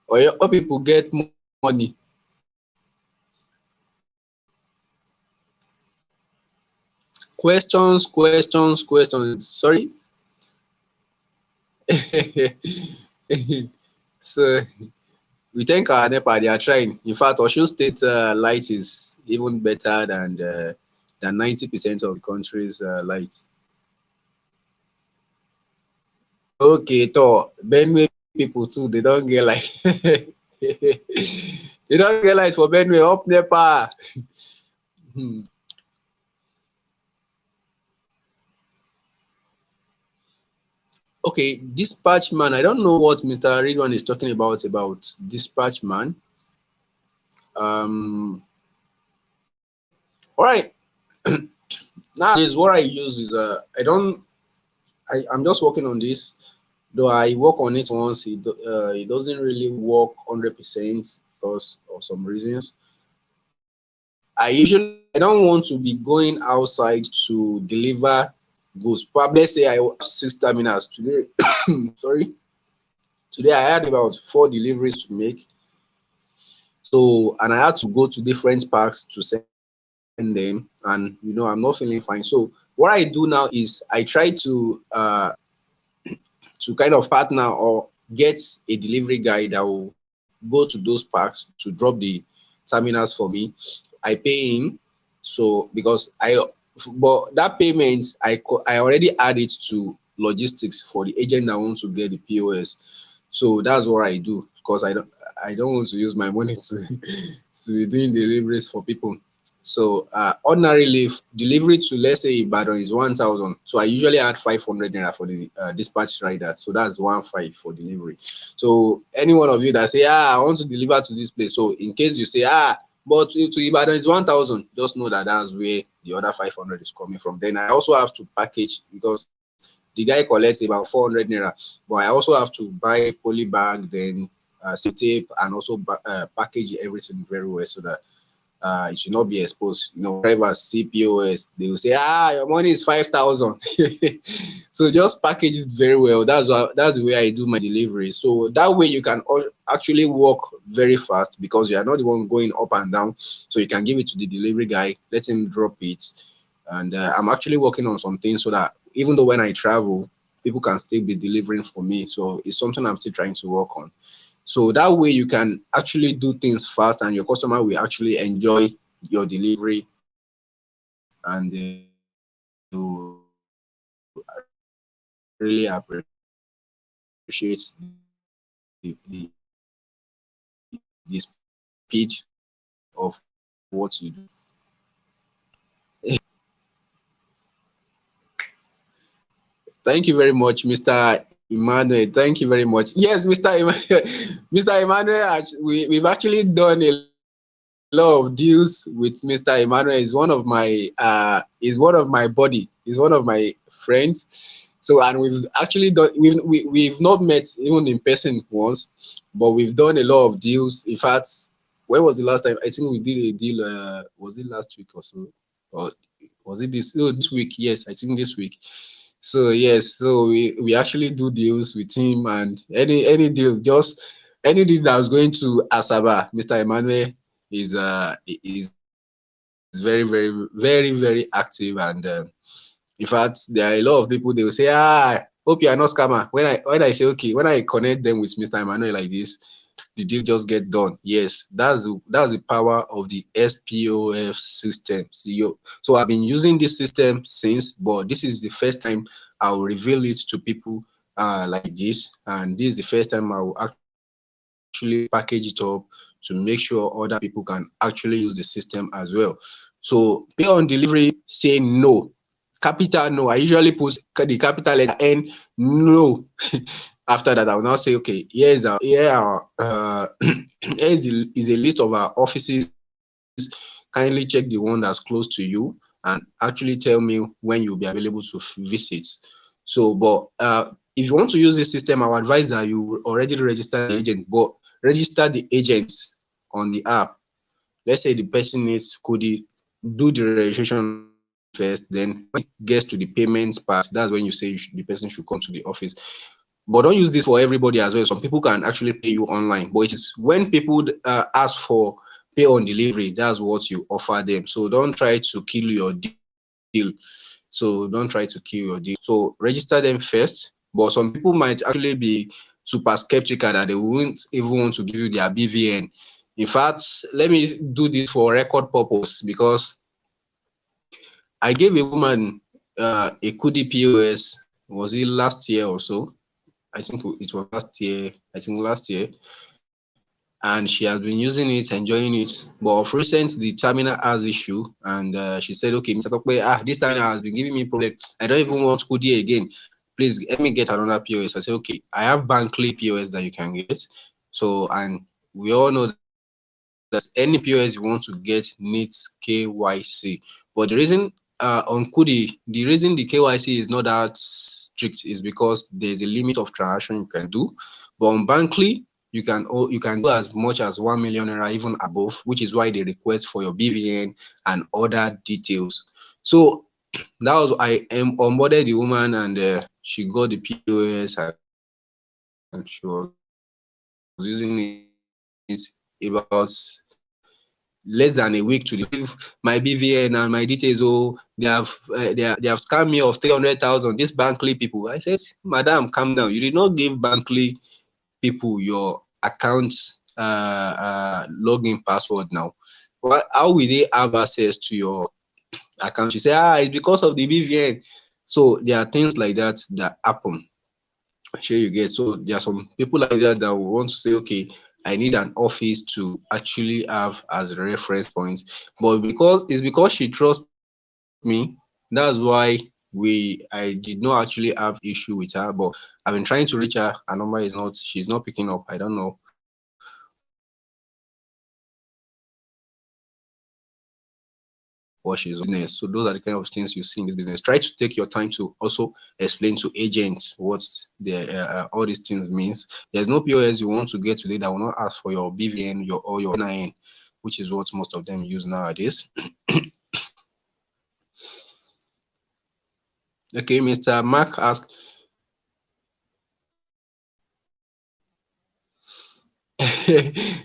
Or your people get money. Questions. Sorry. So we thank our NEPA, they are trying. In fact, Osun State light is even better than 90% of the country's light. Okay, so Benue people too, they don't get light. They don't get light for Benue, up NEPA. Okay, dispatch man. I don't know what Mr. Ridwan is talking about dispatch man. All right. Nowadays, what I use is I'm just working on this. Though I work on it once, it doesn't really work 100% because of some reasons. I don't want to be going outside to deliver goods. Probably let's say I have 6 terminals today. Sorry. Today I had about 4 deliveries to make. So, and I had to go to different parks to send them, and I'm not feeling fine. So what I do now is I try to kind of partner or get a delivery guy that will go to those parks to drop the terminals for me. I pay him, so but that payment I already add it to logistics for the agent that wants to get the POS. So that's what I do, because I don't want to use my money to be doing deliveries for people. So ordinarily, delivery to, let's say, Ibadan is 1,000. So I usually add 500 naira for the dispatch rider. So that's 1,500 for delivery. So any one of you that say, I want to deliver to this place. So in case you say, but to Ibadan is 1,000, just know that that's where the other 500 is coming from. Then I also have to package, because the guy collects about 400 naira. But I also have to buy poly bag, then tape, and also package everything very well, so that it should not be exposed. Drivers see POS, they will say, your money is 5,000. So just package it very well. That's the way I do my delivery. So that way you can actually work very fast, because you are not the one going up and down. So you can give it to the delivery guy, let him drop it. And I'm actually working on some things so that even though when I travel, people can still be delivering for me. So it's something I'm still trying to work on. So that way you can actually do things fast, and your customer will actually enjoy your delivery, and they will really appreciate the speed of what you do. Thank you very much, Mr. Emmanuel. Thank you very much. Yes, Mr. Emmanuel, Mr. Emmanuel, we've actually done a lot of deals with Mr. Emmanuel. Is one of my buddy. He's one of my friends. So, and we've actually done, we've not met even in person once, but we've done a lot of deals. In fact, when was the last time? I think we did a deal. Was it last week or so? Or was it this? Oh, this week. Yes, I think this week. So yes, so we actually do deals with him, and any deal, just any deal that was going to Asaba, Mr. Emmanuel is very, very, very, very active. And in fact, there are a lot of people, they will say, hope you are not scammer. When I say, okay, when I connect them with Mr. Emmanuel like this, the deal just get done. Yes, that's the power of the SPOF system. So I've been using this system since, but this is the first time I will reveal it to people like this, and this is the first time I will actually package it up to make sure other people can actually use the system as well. So pay on delivery, say no, capital no. I usually put the capital letter N, no. After that, I will now say, okay, here is a list of our offices. Kindly check the one that's close to you and actually tell me when you'll be available to visit. So, but if you want to use this system, I would advise that you already register the agent, but register the agents on the app. Let's say the person could do the registration first. Then when it gets to the payments part, that's when you say the person should come to the office. But don't use this for everybody as well. Some people can actually pay you online, but it is when people ask for pay on delivery, that's what you offer them. So don't try to kill your deal. So don't try to kill your deal. So register them first. But some people might actually be super skeptical that they won't even want to give you their BVN. In fact, let me do this for record purpose, because I gave a woman a Kudi POS. Was it last year or so? I think it was last year. And she has been using it, enjoying it. But of recent, the terminal has issue, and she said, "Okay, Mr. Tokwe, this terminal has been giving me problem. I don't even want Kudi again. Please let me get another POS." I said, "Okay, I have Bankley POS that you can get." So, and we all know that any POS you want to get needs KYC. But the reason on Kudi, the reason the KYC is not that strict is because there's a limit of transaction you can do. But on Bankley, you can do as much as 1 million naira, even above, which is why they request for your BVN and other details. So that was, I onboarded the woman, and she got the POS, and she was using it about less than a week to leave my BVN and my details. Oh, they have scammed me of 300,000. This Bankley people. I said, "Madam, calm down. You did not give Bankley people your account login password now. How will they have access to your account?" She said, "It's because of the BVN." So there are things like that that happen. Sure, you get. So there are some people like that that will want to say, "Okay, I need an office to actually have as a reference point." But because she trusts me, that's why I did not actually have issue with her. But I've been trying to reach her. Her number is not, she's not picking up. I don't know what she's on business. So those are the kind of things you see in this business. Try to take your time to also explain to agents what all these things means. There's no POS you want to get today that will not ask for your BVN or your NIN, which is what most of them use nowadays. Okay, Mr. Mark asked,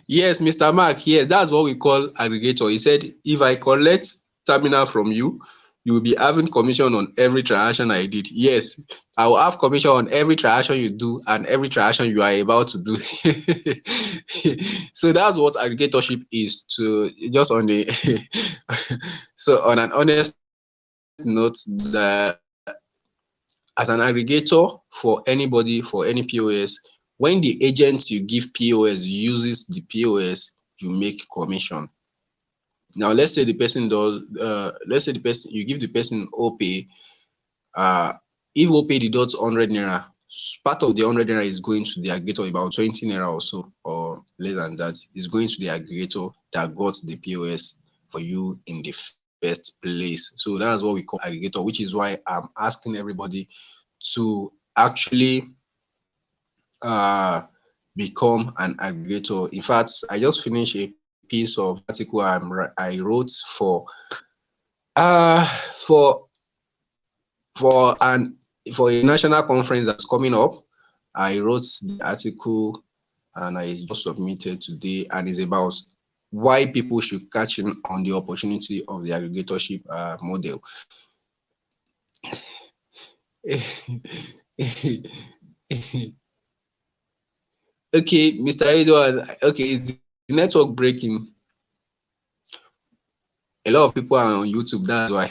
yes, Mr. Mark, yes, that's what we call aggregator. He said, if I collect terminal from you, you will be having commission on every transaction I did. Yes, I will have commission on every transaction you do and every transaction you are about to do. So that's what aggregatorship is. To just on the so on an honest note, that as an aggregator for anybody, for any POS, when the agent you give POS uses the POS, you make commission. Now let's say the person does you give the person OPay. If OPay deducts 100 naira, part of the 100 naira is going to the aggregator, about 20 naira or so, or less than that, is going to the aggregator that got the POS for you in the first place. So that's what we call aggregator, which is why I'm asking everybody to actually become an aggregator. In fact, I just finished a piece of article I wrote for for a national conference that's coming up. I wrote the article and I just submitted today, and it's about why people should catch in on the opportunity of the aggregatorship model. Okay, Mr. Edward. Okay, is the network breaking? A lot of people are on YouTube, that's why.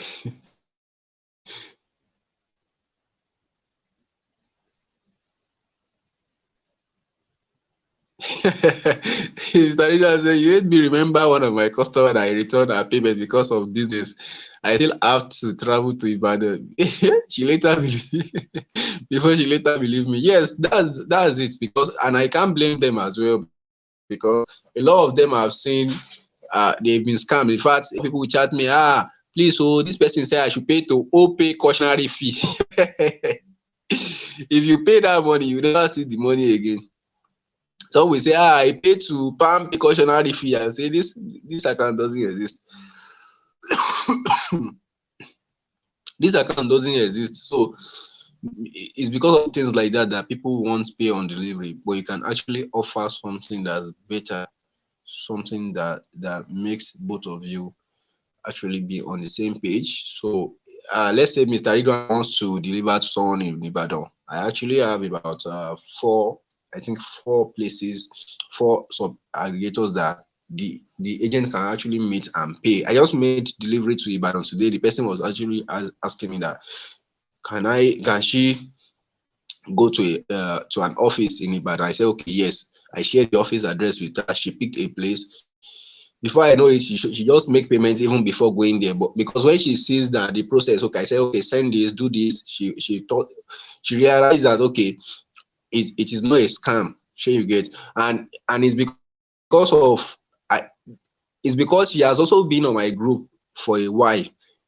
Mr. Edward said, "You made me remember one of my customers that I returned her payment because of business. I still have to travel to Ibadan." She later before she later believed me. Yes, that's it. Because, and I can't blame them as well, because a lot of them have seen they've been scammed. In fact, people will chat me, please, this person said I should pay to OPay cautionary fee. If you pay that money, you never see the money again. Some will say, I pay to PAM pay cautionary fee, and say this account doesn't exist. This account doesn't exist. So it's because of things like that that people won't pay on delivery, but you can actually offer something that's better, something that makes both of you actually be on the same page. So let's say Mr. Ridwan wants to deliver to someone in Ibadan. I actually have about four places, four sub aggregators that the agent can actually meet and pay. I just made delivery to Ibadan today. The person was actually asking me that can she go to an office in Ibadan? I said okay, yes. I shared the office address with her. She picked a place. Before I know it, she just make payments even before going there. But because when she sees that the process, okay, I say okay, send this, do this. She realized that okay, it is not a scam. Sure you get, and it's because of I it's because she has also been on my group for a while.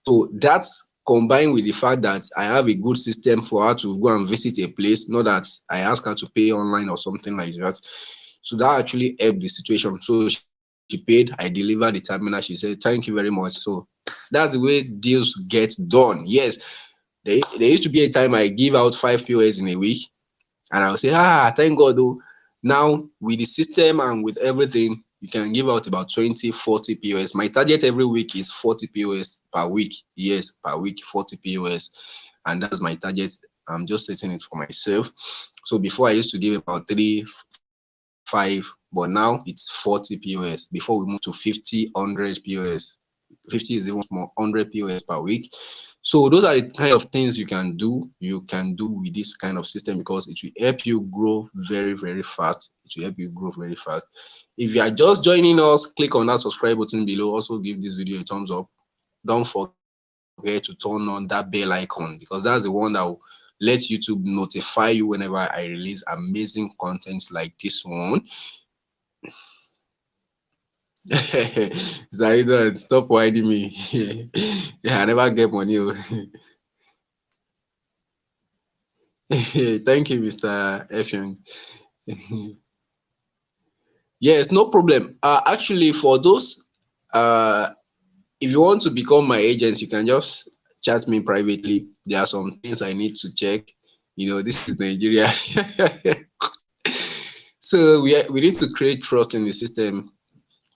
So that's combined with the fact that I have a good system for her to go and visit a place, not that I ask her to pay online or something like that. So that actually helped the situation. So she paid, I delivered the terminal. She said, "Thank you very much." So that's the way deals get done. Yes, there used to be a time I give out 5 POS in a week, and I'll say, thank God though. Now with the system and with everything, you can give out about 20, 40 POS. My target every week is 40 POS per week. Yes, per week, 40 POS. And that's my target. I'm just setting it for myself. So before I used to give about 3, 5, but now it's 40 POS. Before we move to 50, 100 POS. 50 is even more, 100 POS per week. So those are the kind of things you can do. You can do with this kind of system because it will help you grow very, very fast. It will help you grow very fast. If you are just joining us, click on that subscribe button below. Also give this video a thumbs up. Don't forget to turn on that bell icon because that's the one that will let YouTube notify you whenever I release amazing content like this one. Zaidan, stop whining me. Yeah, I never get money. Thank you, Mr. Effiong. Yes, no problem. Actually, for those, if you want to become my agent, you can just chat me privately. There are some things I need to check. This is Nigeria. So we need to create trust in the system.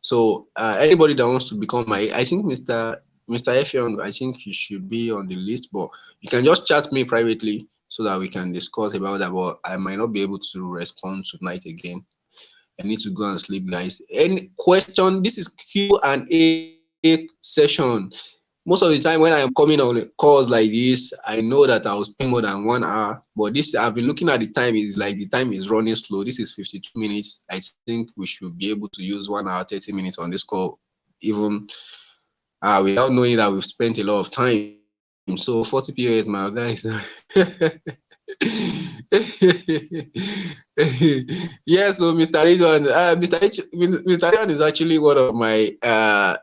So anybody that wants to become I think Mr. Effiong, I think you should be on the list, but you can just chat me privately so that we can discuss about that. But I might not be able to respond tonight again. I need to go and sleep, guys. Any question? This is Q&A session. Most of the time when I am coming on calls like this, I know that I will spend more than 1 hour. But this, I've been looking at the time, is like the time is running slow. This is 52 minutes. I think we should be able to use 1 hour, 30 minutes on this call, even without knowing that we've spent a lot of time. So 40 POS, my guys. Yeah, so Mr. Ridwan, Mr. Ridwan is actually one of my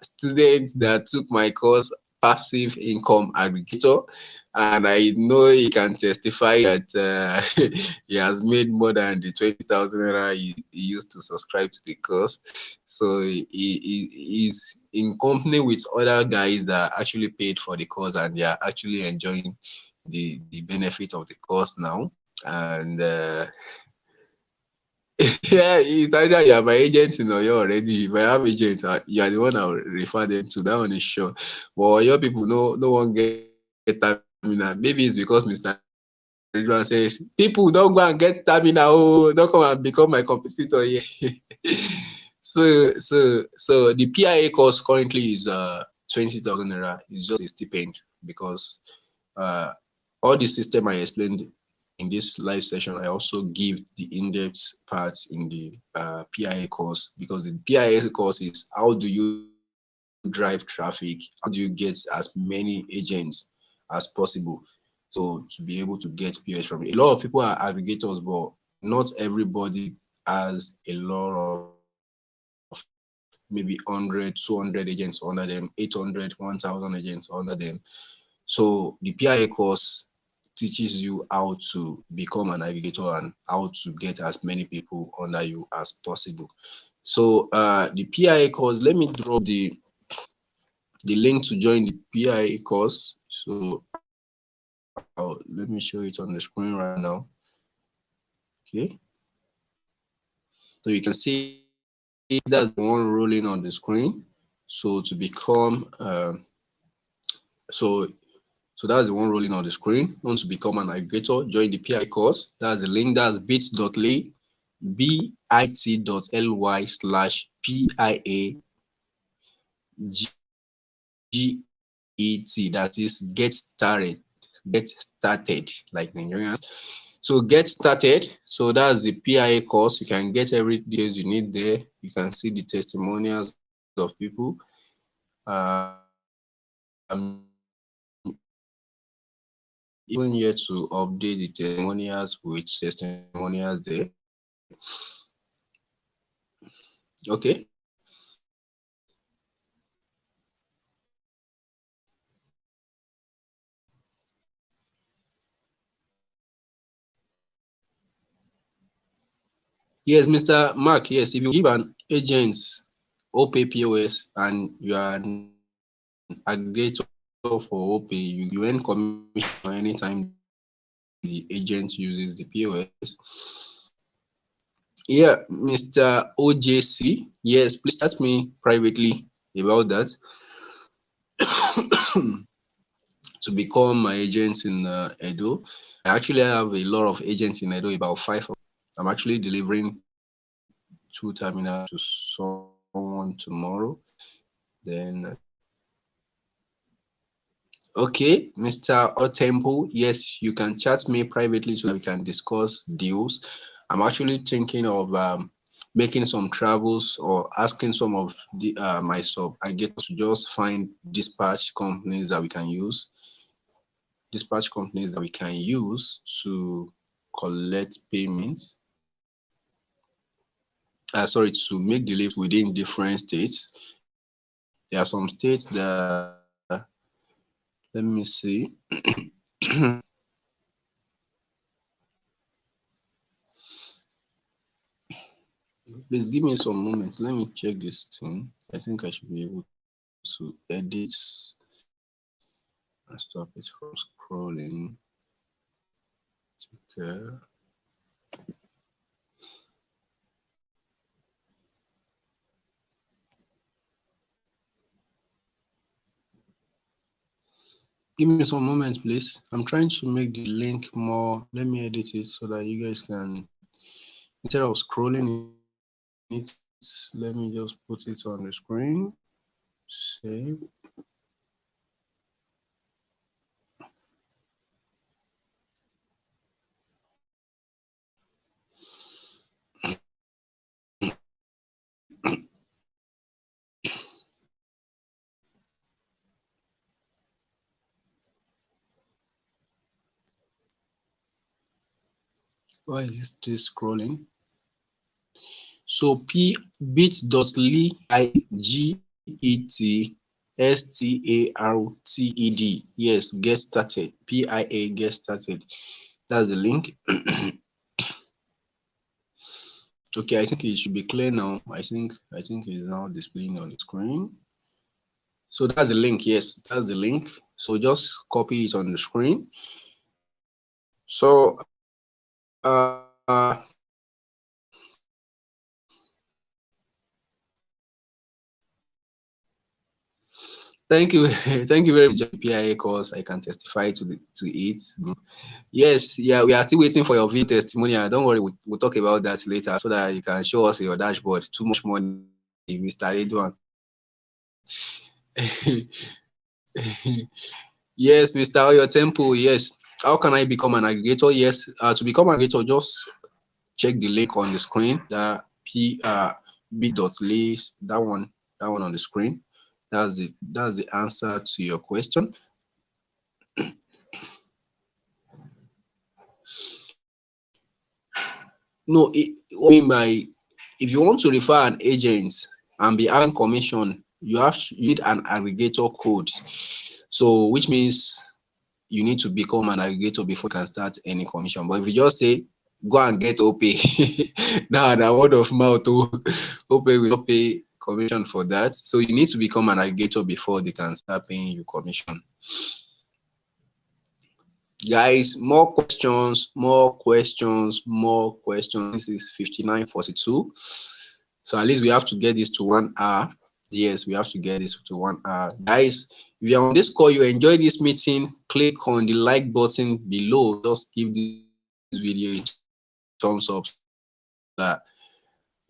students that took my course, Passive Income Aggregator, and I know he can testify that he has made more than the 20,000 naira he used to subscribe to the course. So he's in company with other guys that actually paid for the course and they are actually enjoying the benefit of the course now. And yeah, it's either you are my agent in Oyo already. If I have agents, you are the one I will refer them to. That one is sure. But your people, no one get stamina. Maybe it's because Mr. Ridwan says, people don't go and get stamina. Oh, don't come and become my competitor here. So the PIA course currently is 20,000 naira. It's just a stipend because all the system I explained in this live session, I also give the in-depth parts in the PIA course, because the PIA course is how do you drive traffic, how do you get as many agents as possible. So to be able to get POS from it. A lot of people are aggregators, but not everybody has a lot of maybe 100, 200 agents under them, 800, 1,000 agents under them. So the PIA course teaches you how to become an aggregator and how to get as many people under you as possible. So the PIA course, let me drop the link to join the PIA course. So let me show it on the screen right now. Okay, so you can see that's the one rolling on the screen. So to become so that's the one rolling on the screen. Want to become an aggregator, join the PI course. That's the link. That's bit.ly bit.ly/PIA GET, that is get started, like Nigerians. So get started. So that's the PIA course. You can get every details you need there. You can see the testimonials of people. Even yet to update the testimonials with testimonials there. Okay. Yes, Mr. Mark, yes, if you give an agent OPay POS and you are an aggregator for OPay, you earn commission anytime the agent uses the POS. Yeah, Mr. OJC, yes, please chat me privately about that to become my agent in Edo. I actually have a lot of agents in Edo, about 5. I'm actually delivering 2 terminals to someone tomorrow. Then okay, Mr. Otempo, yes, you can chat me privately so that we can discuss deals. I'm actually thinking of making some travels or asking some of the my sub-aggregators to just find dispatch companies that we can use. To collect payments. Sorry, to make deliveries within different states. There are some states that, let me see. Please give me some moments. Let me check this thing. I think I should be able to edit and stop it from scrolling. Okay. Give me some moments, please. I'm trying to make the link more. Let me edit it so that you guys can, instead of scrolling it, let me just put it on the screen. Save. Why is this still scrolling? So bit.ly GET STARTED. Yes, get started. PIA get started. That's the link. Okay, I think it should be clear now. I think it is now displaying on the screen. So that's the link. Yes, that's the link. So just copy it on the screen. So thank you, thank you very much. PIA course, I can testify to it. Good. Yes, yeah, we are still waiting for your video testimonial. Don't worry, we'll talk about that later so that you can show us your dashboard. Too much money, Mr. Edwan. Yes, Mr. Oyo Temple. Yes. How can I become an aggregator? Yes, to become an aggregator, just check the link on the screen. That bit.ly, that one on the screen. That's the answer to your question. No, if you want to refer an agent and be earning commission, you need an aggregator code. So which means you need to become an aggregator before you can start any commission. But if you just say go and get OPay, now the word of mouth, OPay will not pay commission for that. So you need to become an aggregator before they can start paying you commission. Guys, more questions, more questions, more questions. This is 59:42. So at least we have to get this to 1 hour. Yes, we have to get this to 1 hour. Guys, if you're on this call, you enjoy this meeting, click on the like button below. Just give this video a thumbs up so that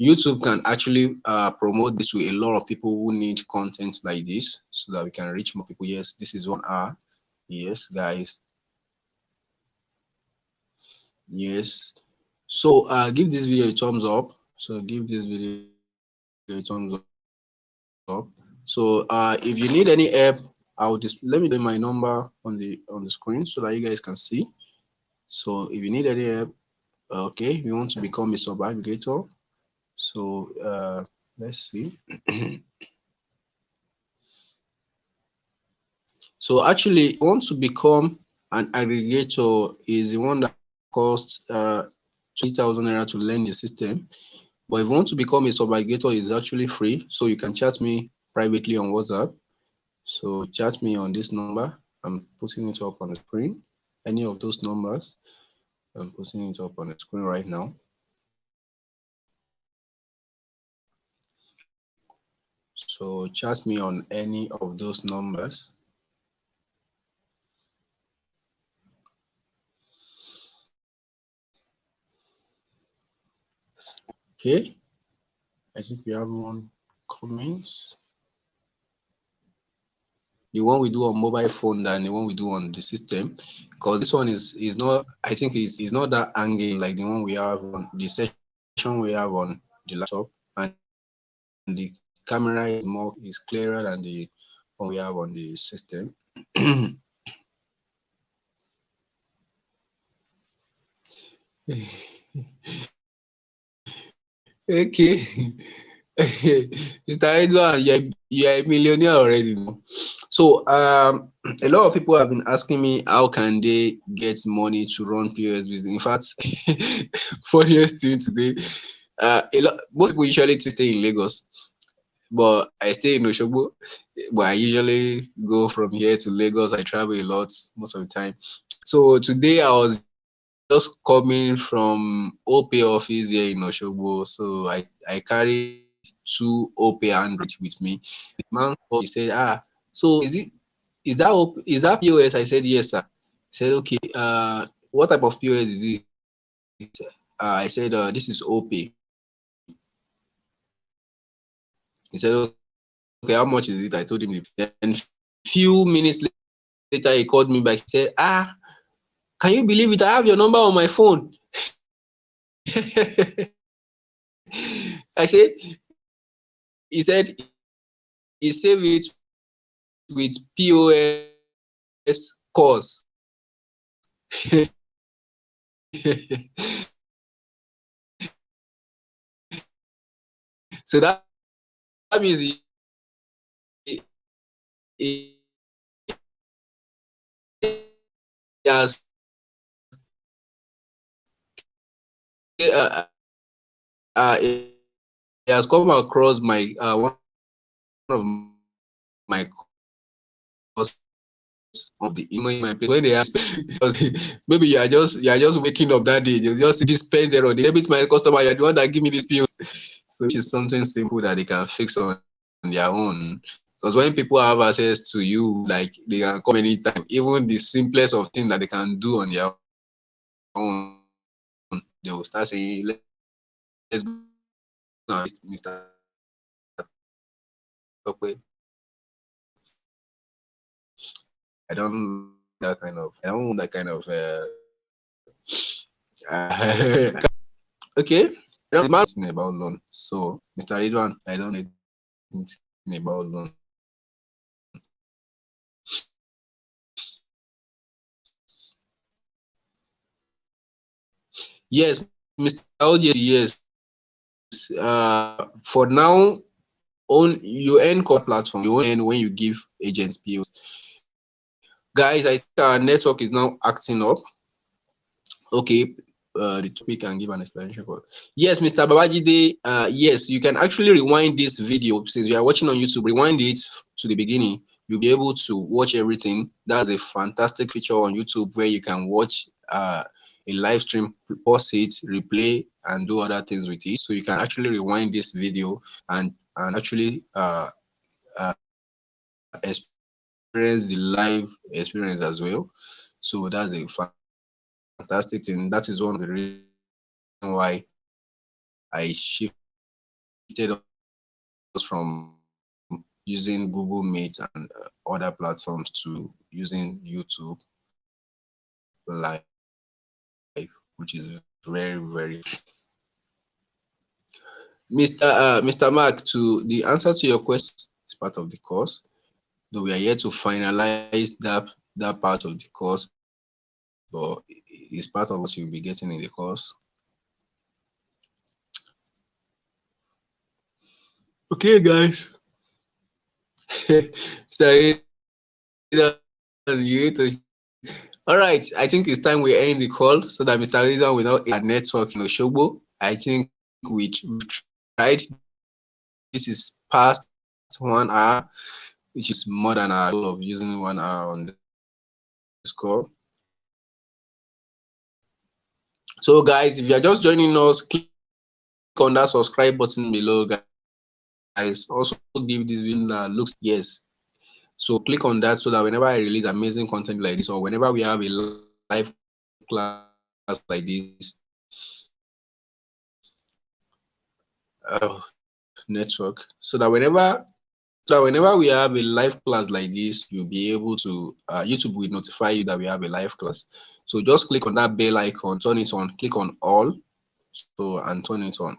YouTube can actually promote this to a lot of people who need content like this so that we can reach more people. Yes, this is 1 hour. Yes, guys. Yes. So give this video a thumbs up. So give this video a thumbs up. So if you need any help, I'll just let me do my number on the screen so that you guys can see. So if you need any help, okay, you want to become a sub-aggregator. So let's see. So actually, you want to become an aggregator is the one that costs 20,000 naira to learn the system. But if you want to become a sub-aggregator, it's actually free. So you can chat me privately on WhatsApp. So chat me on this number. I'm putting it up on the screen. Any of those numbers, I'm putting it up on the screen right now. So chat me on any of those numbers. Okay, I think we have one comment. The one we do on mobile phone than the one we do on the system, because this one is not, I think is not that hanging like the one we have on the session we have on the laptop, and the camera is clearer than the one we have on the system. Okay. Mr. Edward, you're a millionaire already now. So a lot of people have been asking me how can they get money to run POS business. In fact, funniest thing today, most people usually stay in Lagos, but I stay in Osogbo. But I usually go from here to Lagos. I travel a lot most of the time. So today I was just coming from OP office here in Osogbo. So I carry 2 OP Android with me. The man called, he said, so is that POS? I said, yes, sir. He said, okay, what type of POS is it? I said, this is OP. He said, okay, how much is it? I told him. And few minutes later, he called me back. He said, can you believe it? I have your number on my phone. I said, he said he saved it with POS course. So that means he has he has come across my one of my course of the email my place when they ask maybe you are just waking up that day, you just see this pen error, they debit my customer, you're the one that give me this PO. So which is something simple that they can fix on their own. Because when people have access to you, like they can come anytime, even the simplest of things that they can do on their own, they will start saying, let's go now, Mr. Tokwe. I don't want that kind of okay. The man is about loan. So Mr. Ridwan, I don't know anything about loan. Yes, Mr. Audi, yes. For now, you earn core platform. You earn when you give agents POs. Guys, I think our network is now acting up. Okay, the topic can give an explanation for it. Yes, Mr. Babajide, yes, you can actually rewind this video since you are watching on YouTube. Rewind it to the beginning you'll be able to watch everything. That's a fantastic feature on YouTube where you can watch a live stream, pause it, replay, and do other things with it. So you can actually rewind this video and actually experience the live experience as well. So that's a fantastic thing. That is one of the reasons why I shifted us from using Google Meet and other platforms to using YouTube Live, which is very, very. Mr. Mark, to the answer to your question is part of the course. Though we are yet to finalize that part of the course, but it's part of what you'll be getting in the course. Okay, guys. Sorry, you to. All right, I think it's time we end the call so that Mr. Rizan will not add network in Oshobo. I think we've tried. This is past 1 hour, which is more than our goal of using 1 hour on this call. So, guys, if you are just joining us, click on that subscribe button below, guys. Also, give this video that looks yes. So click on that so that whenever I release amazing content like this, or whenever we have a live class like this, network, so that whenever we have a live class like this, you'll be able to YouTube will notify you that we have a live class. So just click on that bell icon, turn it on, click on all, so and turn it on.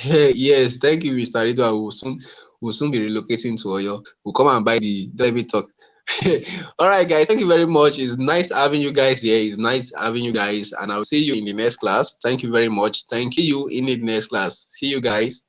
Yes, thank you, Mr. Rido. We'll soon be relocating to Oyo. We'll come and buy the David talk. All right, guys, thank you very much. It's nice having you guys here. It's nice having you guys, and I'll see you in the next class. Thank you very much. Thank you in the next class. See you guys.